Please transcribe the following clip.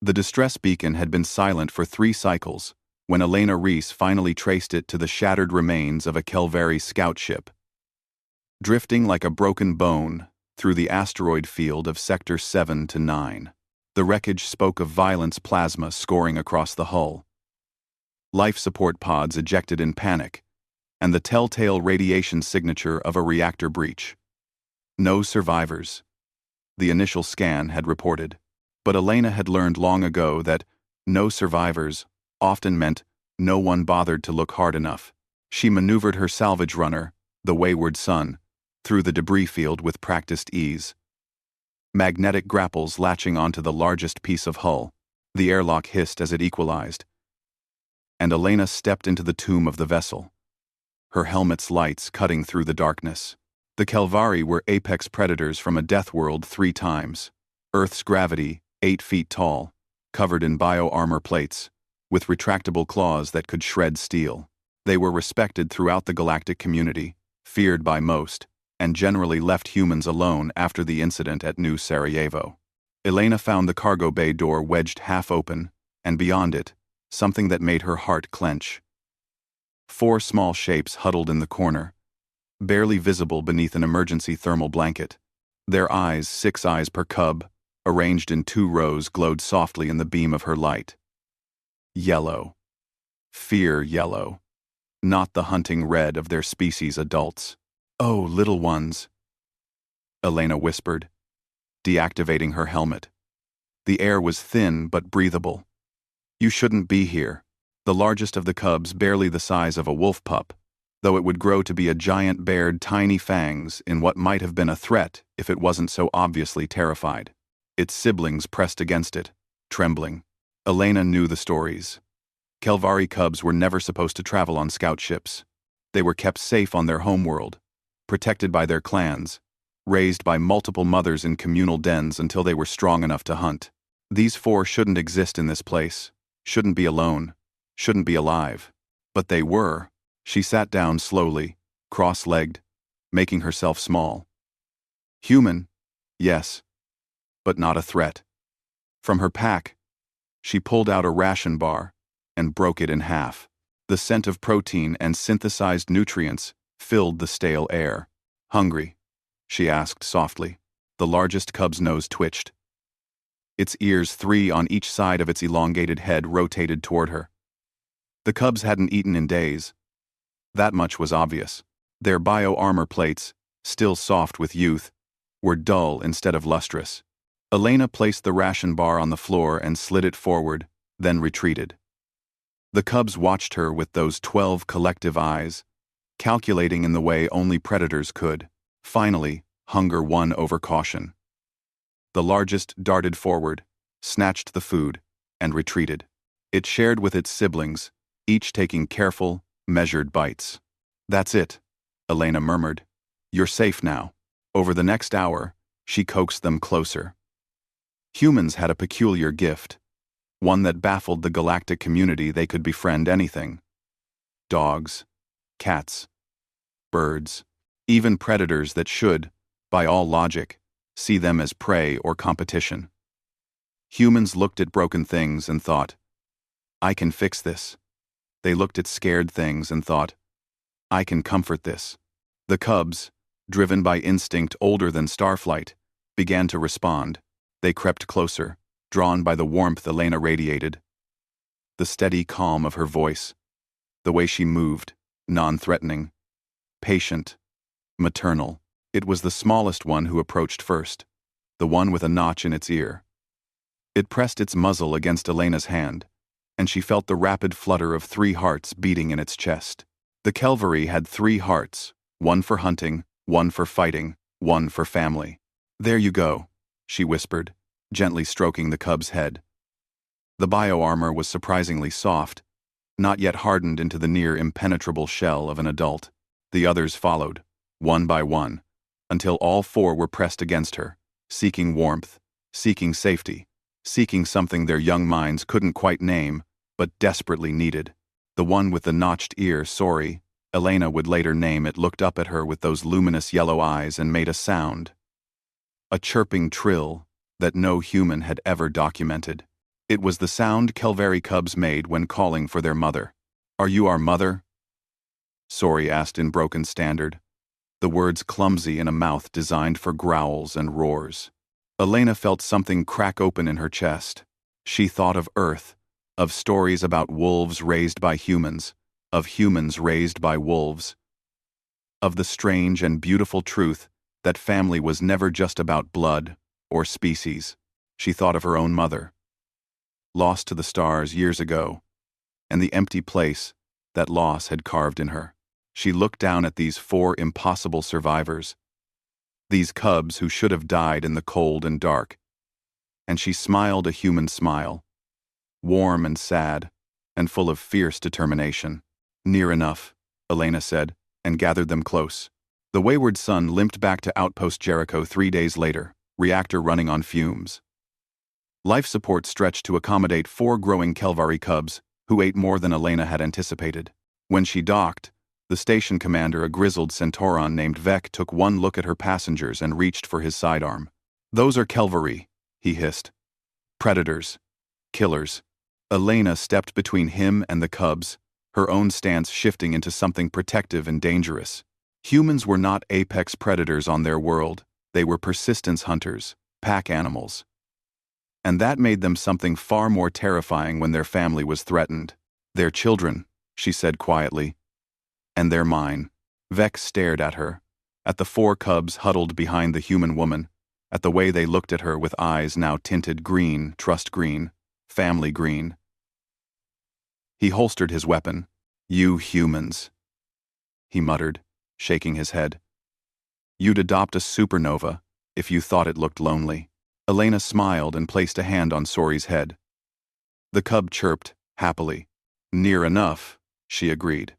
The distress beacon had been silent for 3 cycles, when Elena Reese finally traced it to the shattered remains of a Kelvari scout ship. Drifting like a broken bone through the asteroid field of Sector 7 to 9, the wreckage spoke of violence plasma scoring across the hull. Life support pods ejected in panic, and the telltale radiation signature of a reactor breach. No survivors, the initial scan had reported, but Elena had learned long ago that no survivors often meant no one bothered to look hard enough. She maneuvered her salvage runner, the Wayward Sun, through the debris field with practiced ease. Magnetic grapples latching onto the largest piece of hull, the airlock hissed as it equalized, and Elena stepped into the tomb of the vessel, her helmet's lights cutting through the darkness. The Kelvari were apex predators from a death world 3 times. Earth's gravity, 8 feet tall, covered in bio-armor plates, with retractable claws that could shred steel. They were respected throughout the galactic community, feared by most, and generally left humans alone after the incident at New Sarajevo. Elena found the cargo bay door wedged half open, and beyond it, something that made her heart clench. 4 small shapes huddled in the corner, barely visible beneath an emergency thermal blanket. Their eyes, 6 eyes per cub, arranged in 2 rows, glowed softly in the beam of her light. Yellow. Fear yellow. Not the hunting red of their species' adults. "Oh, little ones," Elena whispered, deactivating her helmet. The air was thin but breathable. "You shouldn't be here." The largest of the cubs, barely the size of a wolf pup, though it would grow to be a giant, bared tiny fangs in what might have been a threat if it wasn't so obviously terrified. Its siblings pressed against it, trembling. Elena knew the stories. Kelvari cubs were never supposed to travel on scout ships. They were kept safe on their homeworld, protected by their clans, raised by multiple mothers in communal dens until they were strong enough to hunt. These 4 shouldn't exist in this place, shouldn't be alone, shouldn't be alive. But they were. She sat down slowly, cross-legged, making herself small. Human, yes, but not a threat. From her pack, she pulled out a ration bar and broke it in half. The scent of protein and synthesized nutrients filled the stale air. "Hungry?" she asked softly. The largest cub's nose twitched. Its ears, 3 on each side of its elongated head, rotated toward her. The cubs hadn't eaten in days. That much was obvious. Their bio-armor plates, still soft with youth, were dull instead of lustrous. Elena placed the ration bar on the floor and slid it forward, then retreated. The cubs watched her with those 12 collective eyes, calculating in the way only predators could. Finally, hunger won over caution. The largest darted forward, snatched the food, and retreated. It shared with its siblings, each taking careful, measured bites. "That's it," Elena murmured. "You're safe now." Over the next hour, she coaxed them closer. Humans had a peculiar gift, one that baffled the galactic community. They could befriend anything. Dogs, cats, birds, even predators that should, by all logic, see them as prey or competition. Humans looked at broken things and thought, "I can fix this." They looked at scared things and thought, "I can comfort this." The cubs, driven by instinct older than starflight, began to respond. They crept closer, drawn by the warmth Elena radiated. The steady calm of her voice, the way she moved, non-threatening, patient, maternal. It was the smallest one who approached first, the one with a notch in its ear. It pressed its muzzle against Elena's hand, and she felt the rapid flutter of 3 hearts beating in its chest. The Kelvari had 3 hearts, one for hunting, one for fighting, one for family. "There you go," she whispered, gently stroking the cub's head. The bio-armor was surprisingly soft, not yet hardened into the near impenetrable shell of an adult. The others followed, one by one, until all 4 were pressed against her, seeking warmth, seeking safety, seeking something their young minds couldn't quite name, but desperately needed. The one with the notched ear, sorry, Elena would later name it, looked up at her with those luminous yellow eyes and made a sound. A chirping trill that no human had ever documented. It was the sound Kelvari cubs made when calling for their mother. "Are you our mother?" Sori asked in broken standard, the words clumsy in a mouth designed for growls and roars. Elena felt something crack open in her chest. She thought of Earth, of stories about wolves raised by humans, of humans raised by wolves, of the strange and beautiful truth that family was never just about blood or species. She thought of her own mother, lost to the stars years ago, and the empty place that loss had carved in her. She looked down at these 4 impossible survivors, these cubs who should have died in the cold and dark, and she smiled a human smile, warm and sad, and full of fierce determination. "Near enough," Elena said, and gathered them close. The wayward son limped back to Outpost Jericho 3 days later, reactor running on fumes. Life support stretched to accommodate 4 growing Kelvari cubs, who ate more than Elena had anticipated. When she docked, the station commander, a grizzled Centauron named Vec, took one look at her passengers and reached for his sidearm. "Those are Kelvari," he hissed. "Predators. Killers." Elena stepped between him and the cubs, her own stance shifting into something protective and dangerous. Humans were not apex predators on their world, they were persistence hunters, pack animals. And that made them something far more terrifying when their family was threatened. "Their children," she said quietly. "And they're mine." Vex stared at her, at the 4 cubs huddled behind the human woman, at the way they looked at her with eyes now tinted green, trust green, family green. He holstered his weapon. "You humans," he muttered, shaking his head. "You'd adopt a supernova if you thought it looked lonely." Elena smiled and placed a hand on Sori's head. The cub chirped, happily. "Near enough," she agreed.